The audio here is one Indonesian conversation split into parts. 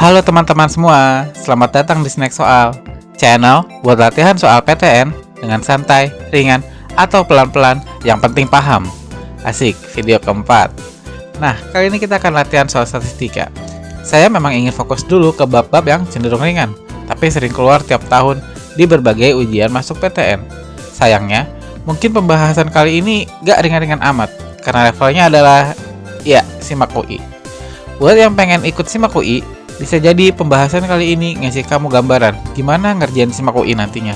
Halo teman-teman semua, selamat datang di Snack Soal, channel buat latihan soal PTN dengan santai, ringan, atau pelan-pelan, yang penting paham. Asik, video keempat. Nah, kali ini kita akan latihan soal statistika. Saya memang ingin fokus dulu ke bab-bab yang cenderung ringan, tapi sering keluar tiap tahun di berbagai ujian masuk PTN. Sayangnya, mungkin pembahasan kali ini gak ringan-ringan amat, karena levelnya adalah, ya, SIMAK UI. Buat yang pengen ikut SIMAK UI, bisa jadi pembahasan kali ini ngasih kamu gambaran gimana ngerjain SIMAK UI nantinya.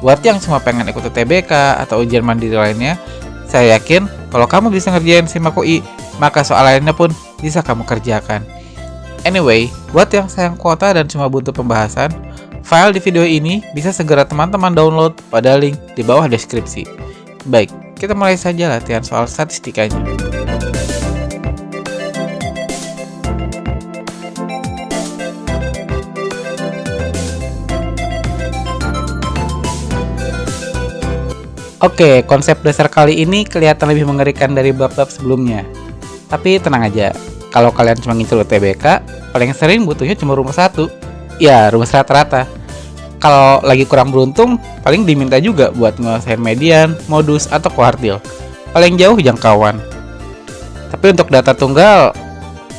Buat yang cuma pengen ikut UTBK atau ujian mandiri lainnya, saya yakin kalau kamu bisa ngerjain SIMAK UI, maka soal lainnya pun bisa kamu kerjakan. Anyway, buat yang sayang kuota dan cuma butuh pembahasan, file di video ini bisa segera teman-teman download pada link di bawah deskripsi. Baik, kita mulai saja latihan soal statistikanya. Oke, konsep dasar kali ini kelihatan lebih mengerikan dari bab-bab sebelumnya. Tapi tenang aja, kalau kalian cuma ngincer UTBK, paling sering butuhnya cuma rumus 1. Ya, rumus rata-rata. Kalau lagi kurang beruntung, paling diminta juga buat ngelesain median, modus, atau kuartil. Paling jauh jangkauan. Tapi untuk data tunggal,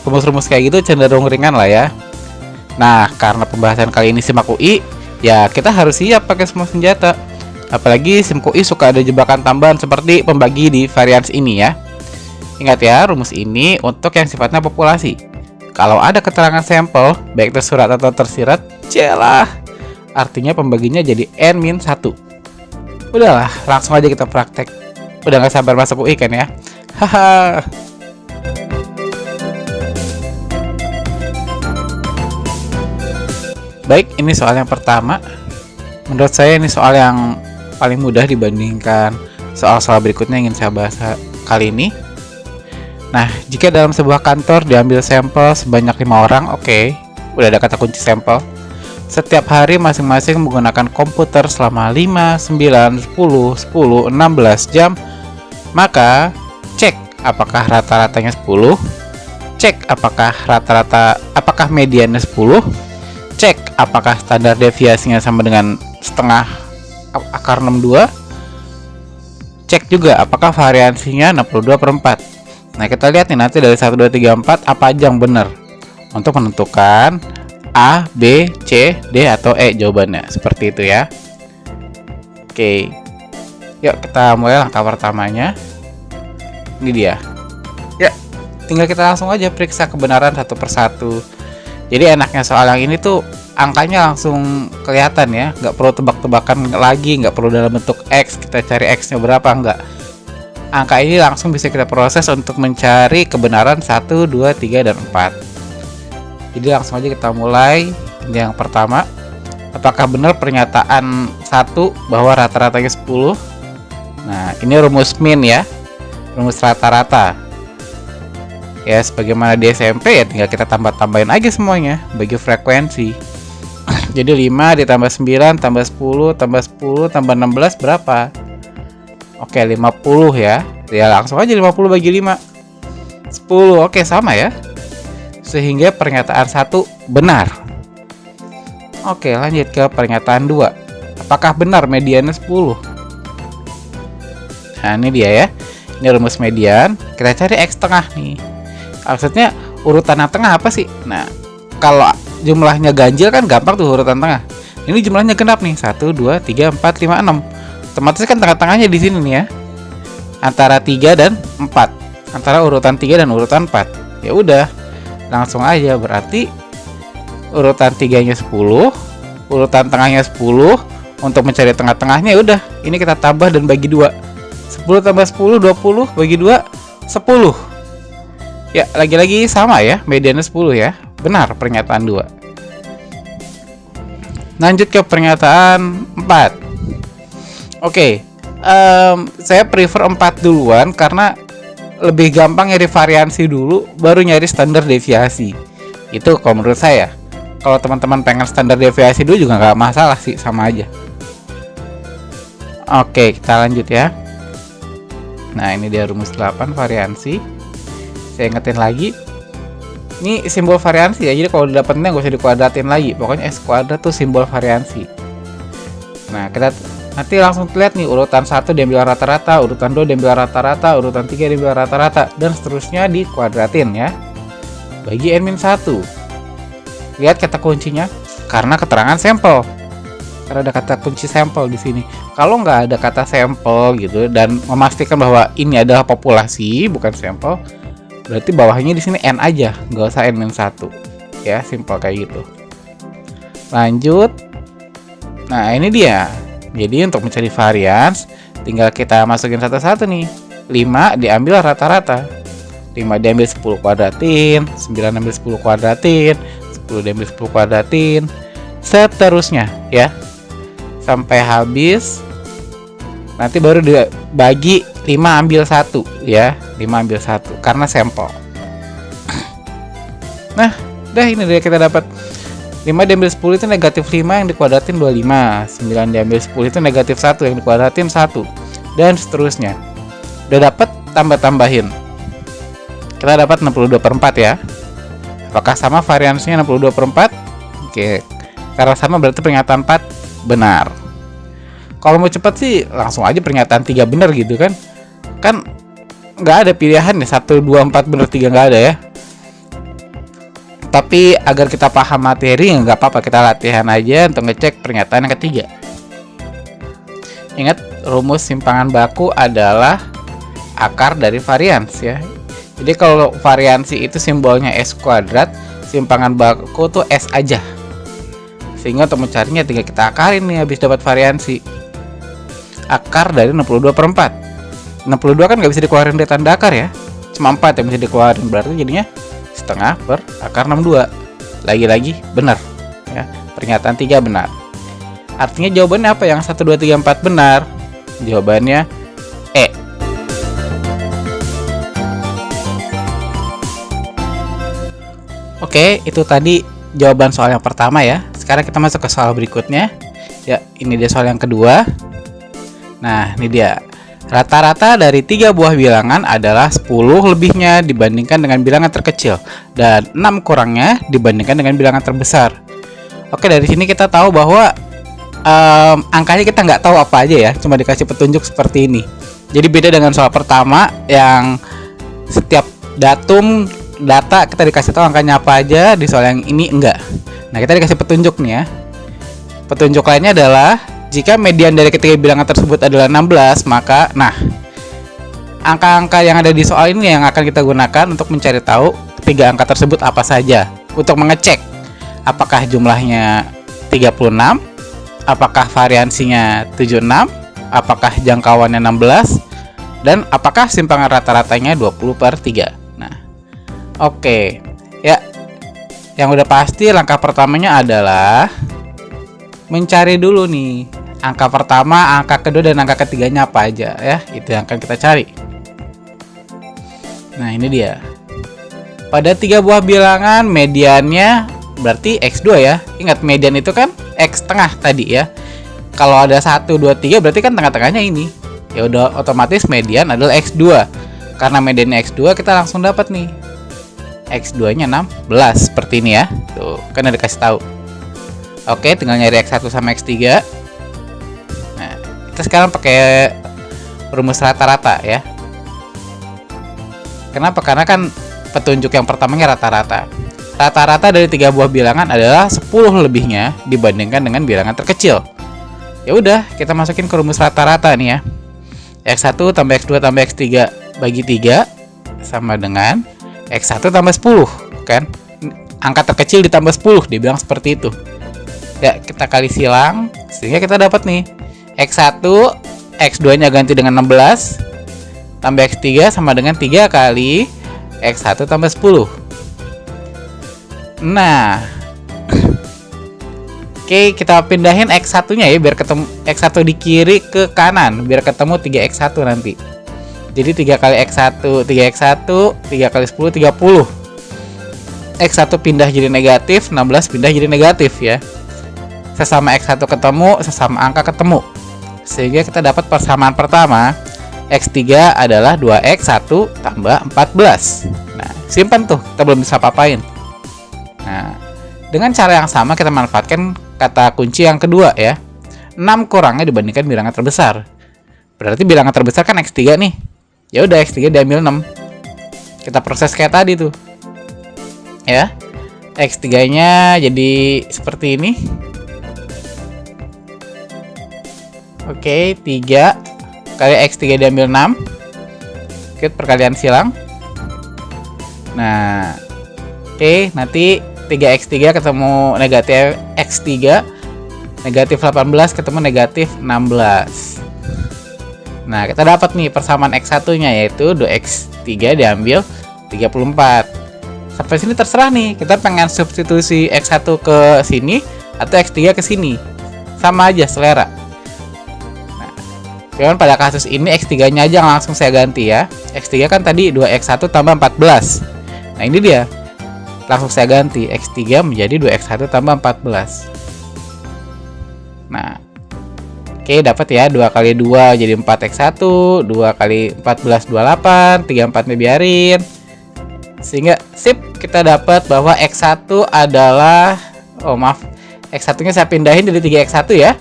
rumus-rumus kayak gitu cenderung ringan lah ya. Nah, karena pembahasan kali ini SIMAK UI, ya kita harus siap pakai semua senjata. Apalagi SIMAK UI suka ada jebakan tambahan seperti pembagi di varians ini ya. Ingat ya, rumus ini untuk yang sifatnya populasi. Kalau ada keterangan sampel, baik tersurat atau tersirat, celah. Artinya pembaginya jadi N-1. Udahlah, langsung aja kita praktek. Udah gak sabar masuk UI kan ya? Haha. Baik, ini soal yang pertama. Menurut saya ini soal yang paling mudah dibandingkan soal-soal berikutnya yang ingin saya bahas kali ini. Nah, jika dalam sebuah kantor diambil sampel sebanyak 5 orang, oke, udah ada kata kunci sampel. Setiap hari masing-masing menggunakan komputer selama 5, 9, 10, 16 jam, maka cek apakah rata-ratanya 10, cek apakah mediannya 10, cek apakah standar deviasinya sama dengan setengah akar 62, cek juga apakah variansinya 62/4. Nah, kita lihat nih nanti dari 1, 2, 3, 4 apa aja yang benar untuk menentukan A, B, C, D, atau E jawabannya. Seperti itu ya. Oke, yuk kita mulai langkah pertamanya. Ini dia. Ya, tinggal kita langsung aja periksa kebenaran satu persatu. Jadi enaknya soal yang ini tuh angkanya langsung kelihatan ya, nggak perlu tebak-tebakan lagi, nggak perlu dalam bentuk X, kita cari X-nya berapa, nggak. Angka ini langsung bisa kita proses untuk mencari kebenaran 1, 2, 3, dan 4. Jadi langsung aja kita mulai. Ini yang pertama, apakah benar pernyataan 1 bahwa rata-ratanya 10? Nah, ini rumus min ya, rumus rata-rata. Ya, sebagaimana di SMP ya tinggal kita tambah-tambahin aja semuanya bagi frekuensi. Jadi 5 ditambah 9 tambah 10 tambah 10 tambah 16 berapa? Oke, 50 ya. Ya langsung aja 50 bagi 5. 10. Oke, sama ya. Sehingga pernyataan 1 benar. Oke, lanjut ke pernyataan 2. Apakah benar mediannya 10? Nah, ini dia ya. Ini rumus median. Kita cari X tengah nih. Maksudnya urutan yang tengah apa sih? Nah, kalau jumlahnya ganjil kan gampang tuh urutan tengah. Ini jumlahnya genap nih, 1, 2, 3, 4, 5, 6. Otomatis kan tengah-tengahnya di sini nih ya. Antara 3 dan 4. Antara urutan 3 dan urutan 4. Ya udah, langsung aja berarti urutan 3-nya 10, urutan tengahnya 10. Untuk mencari tengah-tengahnya ya udah, ini kita tambah dan bagi 2. 10 tambah 10 20 bagi 2 10. Ya, lagi-lagi sama ya, mediannya 10 ya. Benar pernyataan 2. Lanjut ke pernyataan 4. Oke, saya prefer 4 duluan karena lebih gampang nyari variansi dulu, baru nyari standar deviasi. Itu kalau menurut saya. Kalau teman-teman pengen standar deviasi dulu juga nggak masalah sih, sama aja. Oke, kita lanjut ya. Nah, ini dia rumus 8 variansi. Saya ingetin lagi, Ini simbol variansi ya, jadi kalau dapetnya nggak usah dikuadratin lagi, pokoknya X kuadrat tuh simbol variansi. Nah, kita nanti langsung lihat nih, urutan 1 diambil rata-rata, urutan 2 diambil rata-rata, urutan 3 diambil rata-rata, dan seterusnya dikuadratin ya. Bagi N-1. Lihat kata kuncinya, karena keterangan sampel. Karena ada kata kunci sampel di sini. Kalau nggak ada kata sampel gitu dan memastikan bahwa ini adalah populasi bukan sampel, berarti bawahnya di sini N aja, nggak usah N-1 ya, simpel kayak gitu. Lanjut. Nah, ini dia. Jadi untuk mencari varians tinggal kita masukin satu-satu nih. 5 diambil rata-rata, 5 diambil 10 kuadratin, 9 diambil 10 kuadratin, 10 diambil 10 kuadratin, seterusnya ya sampai habis. Nanti baru dibagi 5 ambil 1 ya, 5 ambil 1 karena sampel. Nah, udah ini dia, kita dapat 5 diambil 10 itu negatif 5 yang dikuadratin 25, 9 diambil 10 itu negatif 1 yang dikuadratin 1, dan seterusnya. Udah dapat, tambah-tambahin. Kita dapat 62/4 ya. Apakah sama variansinya 62/4? Oke, karena sama berarti pernyataan 4 benar. Kalau mau cepat sih langsung aja pernyataan 3 benar gitu kan. Kan nggak ada pilihan nih 1, 2, 4 benar, 3 nggak ada ya. Tapi agar kita paham materi nggak apa-apa, kita latihan aja untuk ngecek pernyataan yang ketiga. Ingat, rumus simpangan baku adalah akar dari varians ya. Jadi kalau variansi itu simbolnya S kuadrat, simpangan baku tuh S aja. Sehingga untuk mencarinya tinggal kita akarin nih habis dapat variansi. Akar dari 62/4. 62 kan nggak bisa dikeluarin dari tanda akar ya. Cuma 4 yang bisa dikeluarin, berarti jadinya setengah per akar 62. Lagi-lagi benar ya. Pernyataan 3 benar. Artinya jawabannya apa? Yang 1, 2, 3, 4 benar. Jawabannya E. Oke, itu tadi jawaban soal yang pertama ya. Sekarang kita masuk ke soal berikutnya. Ya, ini dia soal yang kedua. Nah, ini dia. Rata-rata dari 3 buah bilangan adalah 10 lebihnya dibandingkan dengan bilangan terkecil dan 6 kurangnya dibandingkan dengan bilangan terbesar. Oke, dari sini kita tahu bahwa angkanya kita nggak tahu apa aja ya, cuma dikasih petunjuk seperti ini. Jadi beda dengan soal pertama yang setiap data kita dikasih tahu angkanya apa aja, di soal yang ini enggak. Nah, kita dikasih petunjuk nih ya. Petunjuk lainnya adalah jika median dari ketiga bilangan tersebut adalah 16, maka angka-angka yang ada di soal ini yang akan kita gunakan untuk mencari tahu ketiga angka tersebut apa saja. Untuk mengecek apakah jumlahnya 36, apakah variansinya 76, apakah jangkauannya 16, dan apakah simpangan rata-ratanya 20/3. Nah, oke. Ya, yang udah pasti langkah pertamanya adalah mencari dulu nih angka pertama, angka kedua, dan angka ketiganya apa aja ya. Itu yang akan kita cari. Nah, ini dia. Pada 3 buah bilangan mediannya berarti X2 ya. Ingat, median itu kan X tengah tadi ya. Kalau ada 1, 2, 3 berarti kan tengah-tengahnya ini. Ya udah otomatis median adalah X2. Karena mediannya X2, kita langsung dapat nih. X2-nya 16 seperti ini ya. Tuh, kan udah dikasih tahu. Oke, tinggal nyari X1 sama X3. Nah, kita sekarang pakai rumus rata-rata ya. Kenapa? Karena kan petunjuk yang pertamanya rata-rata. Rata-rata dari 3 buah bilangan adalah 10 lebihnya dibandingkan dengan bilangan terkecil. Ya udah, kita masukin ke rumus rata-rata nih ya. X1 tambah X2 tambah X3 bagi 3 sama dengan X1 tambah 10 kan. Angka terkecil ditambah 10, dibilang seperti itu. Ya, kita kali silang sehingga kita dapat nih X1, X2 nya ganti dengan 16 tambah X3 sama dengan 3 kali X1 tambah 10. Nah, oke, kita pindahin X1 nya ya biar ketemu X1 di kiri ke kanan biar ketemu 3X1 nanti. Jadi 3 kali X1, 3X1, 3 kali 10, 30. X1 pindah jadi negatif, 16 pindah jadi negatif ya. Sesama X1 ketemu, sesama angka ketemu. Sehingga kita dapat persamaan pertama, X3 adalah 2X1 tambah 14. Nah, simpan tuh, kita belum bisa apa-apain. Nah, dengan cara yang sama kita manfaatkan kata kunci yang kedua ya. 6 kurangnya dibandingkan bilangan terbesar. Berarti bilangan terbesar kan X3 nih. Ya udah X3 diambil 6. Kita proses kayak tadi tuh. Ya. X3-nya jadi seperti ini. Oke, 3 kali X3 diambil 6. Oke, perkalian silang. Nah, oke, nanti 3x3 ketemu negatif x3, negatif 18 ketemu negatif 16. Nah, kita dapat nih persamaan x1-nya, yaitu 2x3 diambil 34. Sampai sini terserah nih, kita pengen substitusi x1 ke sini atau x3 ke sini. Sama aja selera. Nah, cuman pada kasus ini x3-nya aja langsung saya ganti ya. X3 kan tadi 2x1 tambah 14. Nah, ini dia. Langsung saya ganti X3 menjadi 2X1 tambah 14. Nah, oke, dapat ya 2 kali 2 jadi 4X1, 2 kali 14 28, 34-nya biarin. Sehingga sip, kita dapat bahwa X1 adalah X1-nya saya pindahin dari 3X1 ya.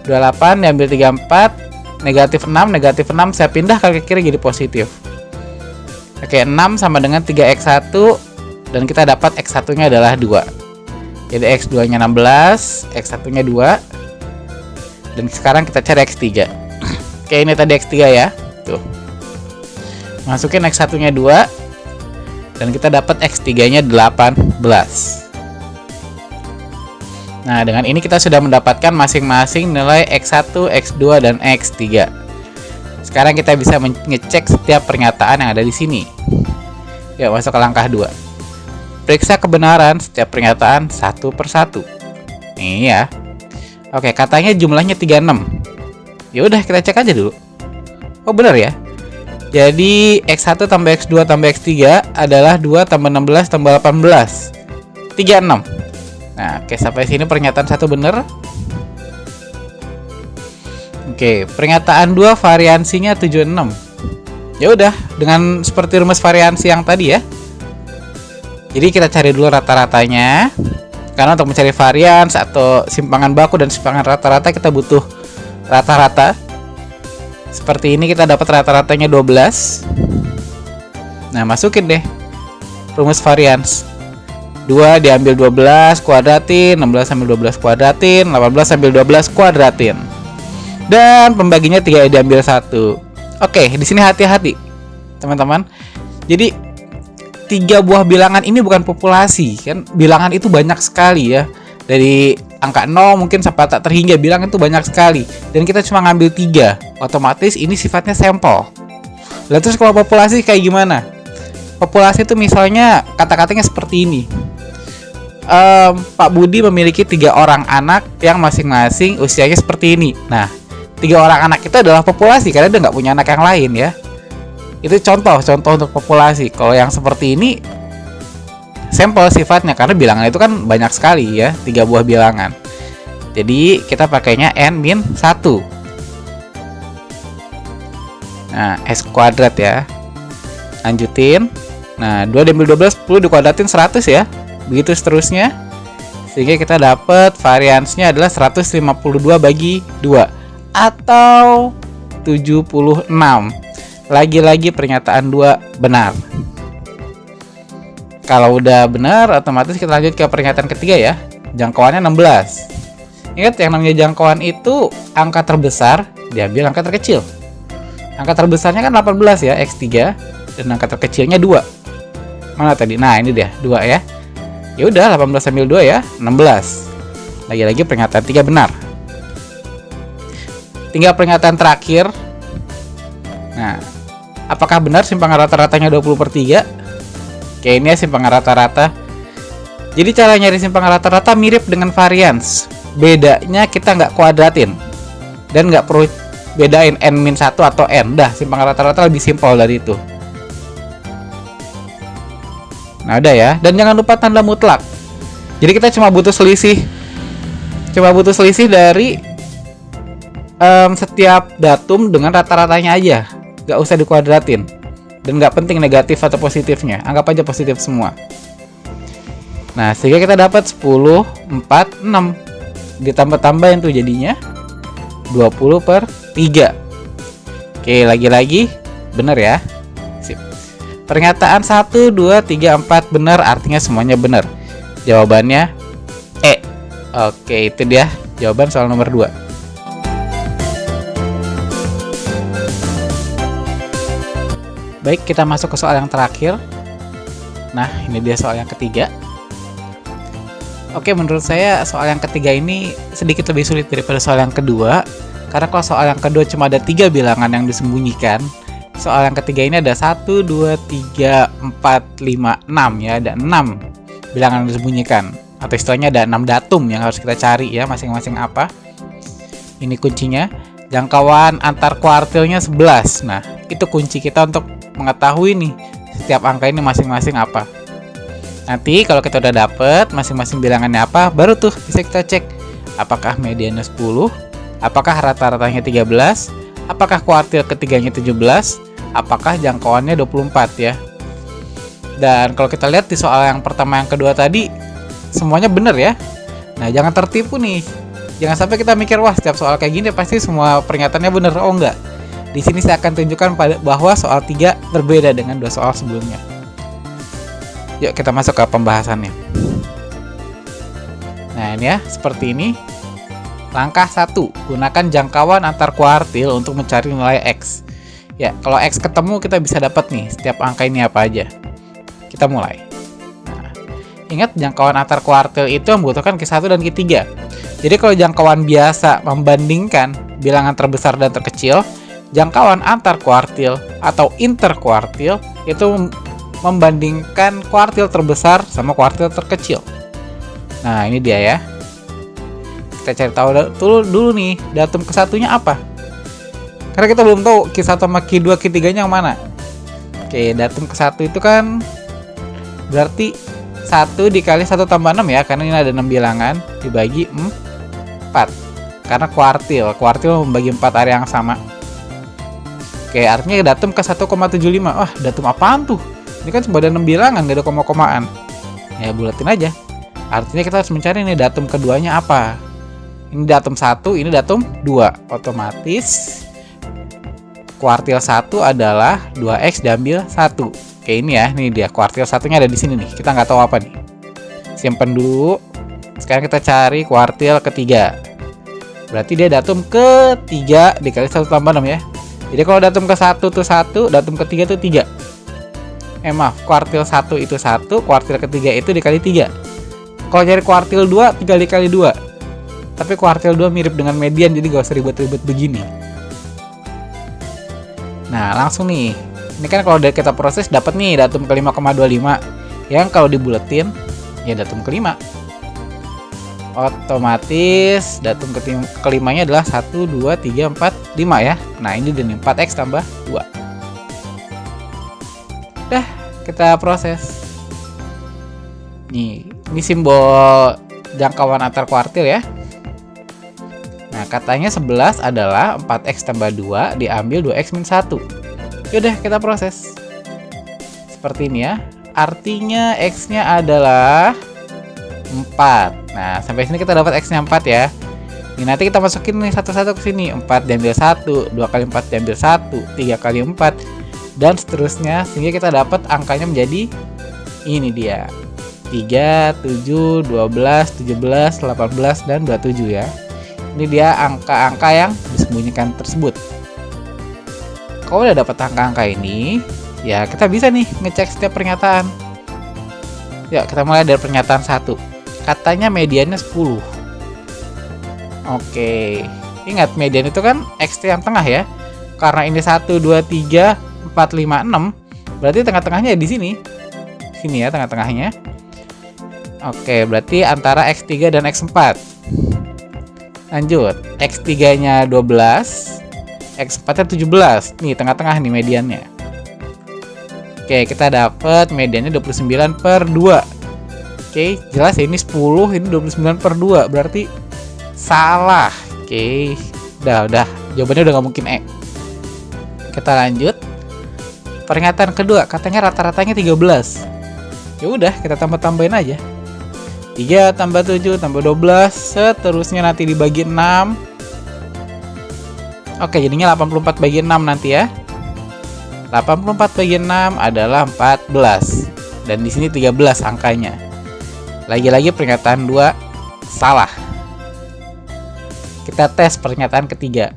28 diambil 34, negatif 6 saya pindah ke kiri jadi positif. Oke, 6 sama dengan 3X1 dan kita dapat X1-nya adalah 2. Jadi X2-nya 16, X1-nya 2. Dan sekarang kita cari X3. Oke, ini tadi X3 ya. Tuh. Masukin X1-nya 2 dan kita dapat X3-nya 18. Nah, dengan ini kita sudah mendapatkan masing-masing nilai X1, X2 dan X3. Sekarang kita bisa mengecek setiap pernyataan yang ada di sini. Yuk, masuk ke langkah 2. Periksa kebenaran setiap pernyataan satu persatu. Nih ya. Oke, katanya jumlahnya 36. Ya udah, kita cek aja dulu. Oh, benar ya. Jadi X1 tambah X2 tambah X3 adalah 2 tambah 16 tambah 18. 36. Nah, oke, sampai sini pernyataan 1 benar. Oke, pernyataan 2 variansinya 76. Ya udah, dengan seperti rumus variansi yang tadi ya. Jadi kita cari dulu rata-ratanya. Karena untuk mencari varians atau simpangan baku dan simpangan rata-rata kita butuh rata-rata. Seperti ini kita dapat rata-ratanya 12. Nah, masukin deh rumus varians. 2 diambil 12 kuadratin, 16 ambil 12 kuadratin, 18 ambil 12 kuadratin. Dan pembaginya 3 diambil 1. Oke, di sini hati-hati teman-teman. Jadi 3 buah bilangan ini bukan populasi kan, bilangan itu banyak sekali ya, dari angka 0 mungkin sampai tak terhingga bilangan itu banyak sekali, dan kita cuma ngambil 3, otomatis ini sifatnya sampel. Lalu terus kalau populasi kayak gimana? Populasi itu misalnya kata-katanya seperti ini. Pak Budi memiliki 3 orang anak yang masing-masing usianya seperti ini. Nah, 3 orang anak itu adalah populasi karena dia nggak punya anak yang lain ya. Itu contoh untuk populasi. Kalau yang seperti ini sampel sifatnya karena bilangan itu kan banyak sekali ya, 3 buah bilangan. Jadi kita pakainya n-1. Nah, S kuadrat ya. Lanjutin. Nah, 2 diambil 12, 10 dikuadratin 100 ya. Begitu seterusnya. Sehingga kita dapat variansnya adalah 152 bagi 2 atau 76. Lagi-lagi pernyataan 2 benar. Kalau udah benar, otomatis kita lanjut ke pernyataan ketiga ya. Jangkauannya 16. Ingat, yang namanya jangkauan itu angka terbesar diambil angka terkecil. Angka terbesarnya kan 18 ya, X3, dan angka terkecilnya 2. Mana tadi? Nah, ini dia, 2 ya. Ya udah, 18 ambil 2 ya, 16. Lagi-lagi pernyataan 3 benar. Tinggal pernyataan terakhir. Nah, apakah benar simpangan rata-ratanya 20/3? Oke, ini ya simpangan rata-rata. Jadi cara nyari simpangan rata-rata mirip dengan varians. Bedanya kita nggak kuadratin. Dan nggak perlu bedain n-1 atau n. Dah, simpangan rata-rata lebih simpel dari itu. Nah, udah ya. Dan jangan lupa tanda mutlak. Jadi kita cuma butuh selisih. Dari setiap datum dengan rata-ratanya aja. Nggak usah dikuadratin. Dan nggak penting negatif atau positifnya. Anggap aja positif semua. Nah, sehingga kita dapat 10, 4, 6. Ditambah-tambahin tuh jadinya 20 per 3. Oke, lagi-lagi benar ya. Sip. Pernyataan 1, 2, 3, 4 benar, artinya semuanya benar. Jawabannya E. Oke, itu dia jawaban soal nomor 2. Baik, kita masuk ke soal yang terakhir. Nah, ini dia soal yang ketiga. Oke, menurut saya soal yang ketiga ini sedikit lebih sulit daripada soal yang kedua. Karena kalau soal yang kedua cuma ada 3 bilangan yang disembunyikan, soal yang ketiga ini ada 1, 2, 3, 4, 5, 6 ya. Ada 6 bilangan yang disembunyikan. Atau istilahnya ada 6 datum yang harus kita cari ya, masing-masing apa. Ini kuncinya. Jangkauan antar kuartilnya 11. Nah, itu kunci kita untuk mengetahui nih setiap angka ini masing-masing apa. Nanti kalau kita udah dapet masing-masing bilangannya apa, baru tuh bisa kita cek apakah mediannya 10, apakah rata-ratanya 13, apakah kuartil ketiganya 17, apakah jangkauannya 24 ya. Dan kalau kita lihat di soal yang pertama yang kedua tadi semuanya bener ya. Nah, jangan tertipu nih. Jangan sampai kita mikir wah setiap soal kayak gini pasti semua pernyataannya bener. Oh enggak. Di sini saya akan tunjukkan bahwa soal 3 berbeda dengan 2 soal sebelumnya. Yuk kita masuk ke pembahasannya. Nah ini ya, seperti ini. Langkah 1, gunakan jangkauan antar kuartil untuk mencari nilai X. Ya, kalau X ketemu kita bisa dapat nih setiap angka ini apa aja. Kita mulai. Nah, ingat jangkauan antar kuartil itu membutuhkan Q1 dan Q3. Jadi kalau jangkauan biasa membandingkan bilangan terbesar dan terkecil, jangkauan antar kuartil atau interkuartil itu membandingkan kuartil terbesar sama kuartil terkecil. Nah, ini dia ya. Kita cari tahu dulu nih, datum ke-1-nya apa? Karena kita belum tahu Q1 sama Q2, Q3-nya yang mana. Oke, datum ke-1 itu kan berarti 1 dikali 1 tambah 6 ya, karena ini ada 6 bilangan dibagi 4. Karena kuartil membagi 4 area yang sama. Oke, artinya datum ke 1,75. Wah, datum apaan tuh? Ini kan cuma ada 6 bilangan, gak ada koma-komaan. Ya, bulatin aja. Artinya kita harus mencari nih datum keduanya apa. Ini datum 1, ini datum 2. Otomatis kuartil 1 adalah 2X diambil 1. Oke, ini ya, ini dia. Kuartil 1-nya ada di sini nih. Kita nggak tahu apa nih. Simpen dulu. Sekarang kita cari kuartil ketiga. Berarti dia datum ketiga dikali 1 tambah 6 ya. Jadi kalau datum ke-1 tuh 1, datum ketiga tuh 3. Maaf, kuartil 1 itu 1, kuartil ketiga itu dikali 3. Kalau cari kuartil 2, 3 dikali 2. Tapi kuartil 2 mirip dengan median, jadi gak usah ribet-ribet begini. Nah, langsung nih. Ini kan kalau kita proses dapat nih datum ke 5,25. Yang kalau dibuletin, ya datum ke-5. Otomatis datum ke-5-nya adalah 1, 2, 3, 4, 5 ya. Nah, ini dan 4X tambah 2. Dah, kita proses. Nih, ini simbol jangkauan antar kuartil ya. Nah, katanya 11 adalah 4X tambah 2 diambil 2X min 1. Yaudah, kita proses. Seperti ini ya. Artinya X-nya adalah 4. Nah, sampai sini kita dapat X-nya 4 ya. Ini nanti kita masukin nih satu-satu ke sini. 4 diambil 1, 2 kali 4 diambil 1, 3 kali 4, dan seterusnya, sehingga kita dapat angkanya menjadi ini dia. 3, 7, 12, 17, 18, dan 27 ya. Ini dia angka-angka yang disembunyikan tersebut. Kalau udah dapat angka-angka ini, ya kita bisa nih ngecek setiap pernyataan. Ya, kita mulai dari pernyataan 1. Katanya mediannya 10. Oke. Ingat, median itu kan X yang tengah ya. Karena ini 1, 2, 3, 4, 5, 6. Berarti tengah-tengahnya di sini. Sini ya tengah-tengahnya. Oke, berarti antara X3 dan X4. Lanjut, X3-nya 12, X4-nya 17. Nih, tengah-tengah nih mediannya. Oke, kita dapat mediannya 29 per 2. Oke, jelas ya, ini 10, ini 29 per 2. Berarti salah. Oke, udah. Jawabannya udah nggak mungkin E. Kita lanjut. Pernyataan kedua, katanya rata-ratanya 13. Ya udah, kita tambah-tambahin aja. 3 tambah 7 tambah 12, seterusnya nanti dibagi 6. Oke, jadinya 84 bagi 6 nanti ya. 84 bagi 6 adalah 14. Dan di sini 13 angkanya. Lagi-lagi pernyataan 2 salah. Kita tes pernyataan ketiga.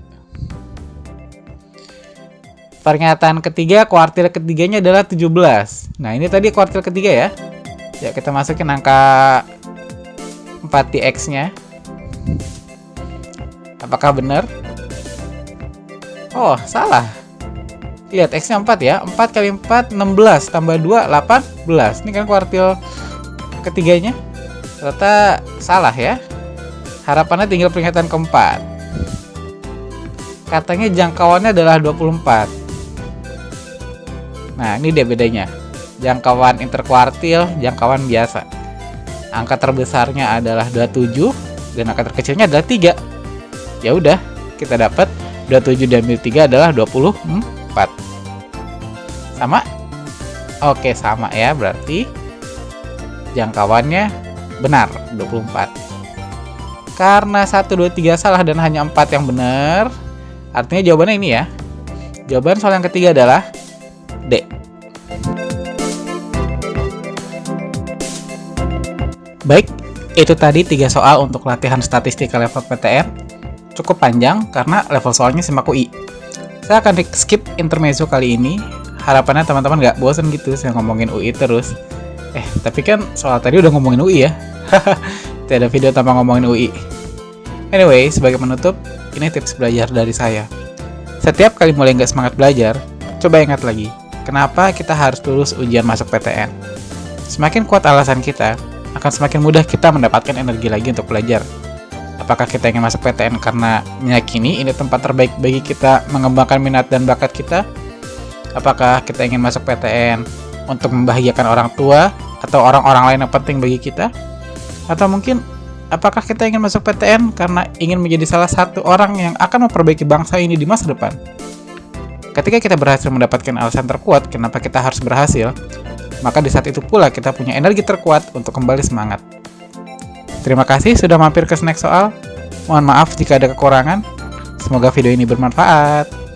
Pernyataan ketiga, kuartil ketiganya adalah 17. Nah, ini tadi kuartil ketiga ya. Ya, kita masukin angka 4 di X-nya. Apakah benar? Oh, salah. Lihat, X-nya 4 ya. 4 kali 4, 16. Tambah 2, 18. Ini kan kuartil ketiganya. Ternyata salah ya. Harapannya tinggal pernyataan keempat. Katanya jangkauannya adalah 24. Nah, ini dia bedanya. Jangkauan interkuartil, jangkauan biasa. Angka terbesarnya adalah 27 dan angka terkecilnya adalah 3. Ya udah, kita dapat 27 diambil 3 adalah 24. Sama? Oke, sama ya. Berarti jangkauannya benar, 24. Karena 1, 2, 3 salah dan hanya 4 yang benar, artinya jawabannya ini ya. Jawaban soal yang ketiga adalah D. Baik, itu tadi 3 soal untuk latihan statistika level PTN. Cukup panjang karena level soalnya SIMAK UI. Saya akan skip intermezzo kali ini. Harapannya teman-teman gak bosan gitu saya ngomongin UI terus. Tapi kan soal tadi udah ngomongin UI ya. Tidak ada video tanpa ngomongin UI. Anyway, sebagai penutup, ini tips belajar dari saya. Setiap kali mulai nggak semangat belajar, coba ingat lagi, kenapa kita harus lulus ujian masuk PTN. Semakin kuat alasan kita, akan semakin mudah kita mendapatkan energi lagi untuk belajar. Apakah kita ingin masuk PTN karena meyakini ini tempat terbaik bagi kita mengembangkan minat dan bakat kita? Apakah kita ingin masuk PTN untuk membahagiakan orang tua atau orang-orang lain yang penting bagi kita? Atau mungkin, apakah kita ingin masuk PTN karena ingin menjadi salah satu orang yang akan memperbaiki bangsa ini di masa depan? Ketika kita berhasil mendapatkan alasan terkuat kenapa kita harus berhasil, maka di saat itu pula kita punya energi terkuat untuk kembali semangat. Terima kasih sudah mampir ke Snack Soal. Mohon maaf jika ada kekurangan. Semoga video ini bermanfaat.